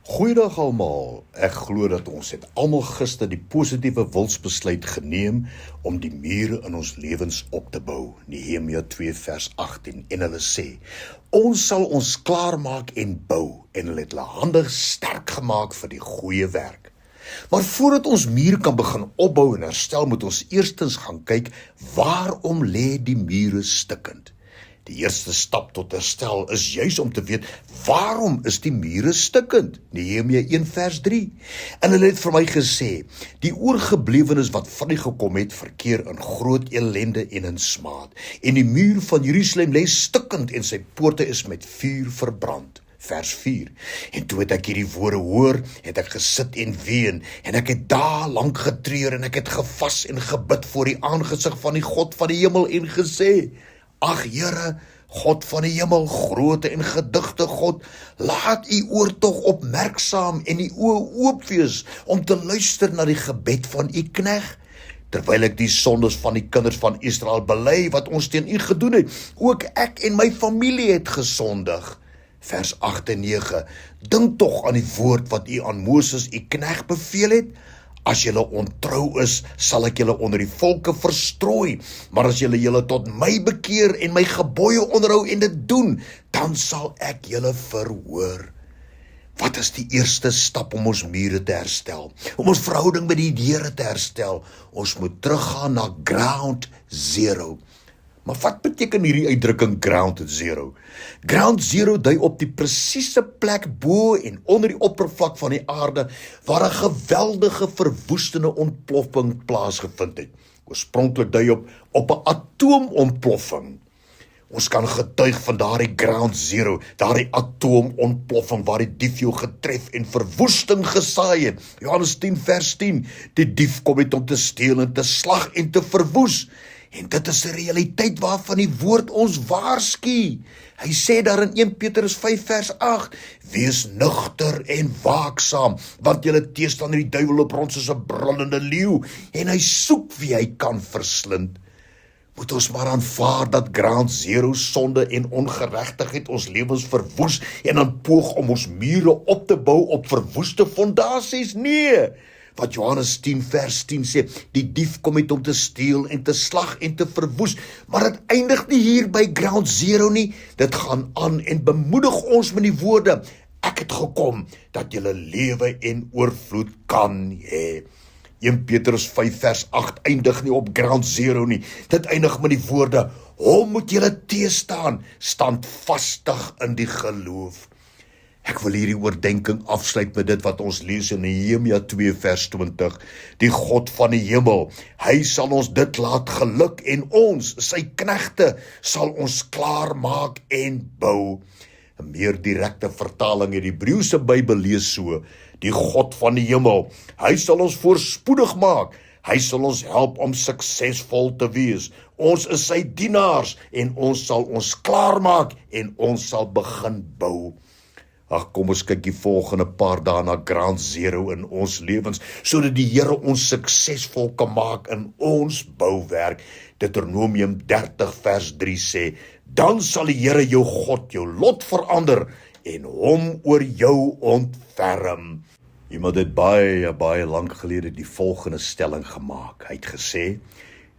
Goeiedag almal, ek glo dat ons het almal gister die positiewe wilsbesluit geneem om die mure in ons lewens op te bou. Nehemia 2 vers 18 en hulle sê, ons sal ons klaarmaak en bou en hulle het hulle hande sterk gemaak vir die goeie werk. Maar voordat ons muur kan begin opbou en herstel, moet ons eerstens gaan kyk, waarom lê die mure stikkend? Die eerste stap tot herstel is juis om te weet, waarom is die mure stikkend? Nehemia 1 vers 3. En hulle het vir my gesê, die oorgeblewenes wat van die gekom het, verkeer in groot ellende en in smaad. En die muur van Jerusalem lê stikkend en sy poorte is met vuur verbrand. Vers 4. En toe het ek hierdie woorde hoor, het ek gesit en ween, en ek het dae lank getreur, en ek het gevas en gebid voor die aangesig van die God van die hemel en gesê, ag Here, God van die hemel, grote en gedigte God, laat u oor tog opmerksaam en die oë oop wees om te luister na die gebed van u knegt, terwyl ek die sondes van die kinders van Israel bely wat ons teen u gedoen het. Ook ek en my familie het gesondig. Vers 8 en 9. Dink tog aan die woord wat u aan Moses u knegt beveel het. As julle ontrou is, sal ek julle onder die volke verstrooi, maar as julle tot my bekeer en my gebooie onderhou en dit doen, dan sal ek julle verhoor. Wat is die eerste stap om ons mure te herstel? Om ons verhouding met die Here te herstel? Ons moet teruggaan na ground zero. Maar wat beteken hierdie uitdrukking ground zero? Ground zero dui op die presiese plek bo en onder die oppervlak van die aarde waar 'n geweldige verwoestende ontploffing plaasgevind het. Oorspronklik dui op 'n atoomontploffing. Ons kan getuig van daardie ground zero, daardie atoomontploffing waar die dief jou getref en verwoesting gesaai het. Johannes 10 vers 10, die dief kom het om te steel en te slag en te verwoes. En dit is 'n realiteit waarvan die woord ons waarsku. Hy sê daar in 1 Petrus 5 vers 8, wees nugter en waaksaam, want julle teestander die duiwel loop rond soos 'n brullende leeu, en hy soek wie hy kan verslind. Moet ons maar aanvaar dat ground zero sonde en ongeregtigheid ons lewens verwoes en dan poog om ons mure op te bou op verwoeste fondasies? Nee! Wat Johannes 10 vers 10 sê, die dief kom het om te steel en te slag en te verwoes, maar dit eindig nie hier by ground zero nie, dit gaan aan en bemoedig ons met die woorde, ek het gekom, dat julle lewe en oorvloed kan hê. 1 Petrus 5 vers 8 eindig nie op ground zero nie, dit eindig met die woorde, hom moet julle teestaan, standvastig in die geloof. Ek wil hierdie oordenking afsluit met dit wat ons lees in Nehemia 2 vers 20. Die God van die hemel, hy sal ons dit laat geluk en ons, sy knegte, sal ons klaar maak en bou. 'n meer direkte vertaling in die Hebreëse Bybel lees so, die God van die hemel, hy sal ons voorspoedig maak, hy sal ons help om suksesvol te wees. Ons is sy dienaars en ons sal ons klaar maak en ons sal begin bou. Ag, kom ons kyk die volgende paar dae na ground zero in ons lewens, sodat die Here ons suksesvol kan maak in ons bouwerk. Deuteronomium 30 vers 3 sê, dan sal die Here jou God jou lot verander en hom oor jou ontferm. Iemand het baie lank gelede die volgende stelling gemaak. Hy het gesê,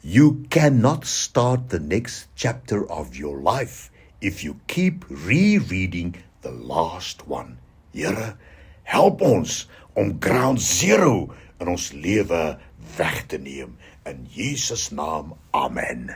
you cannot start the next chapter of your life if you keep rereading the last one. Here, help ons om ground zero in ons lewe weg te neem. In Jesus naam, amen.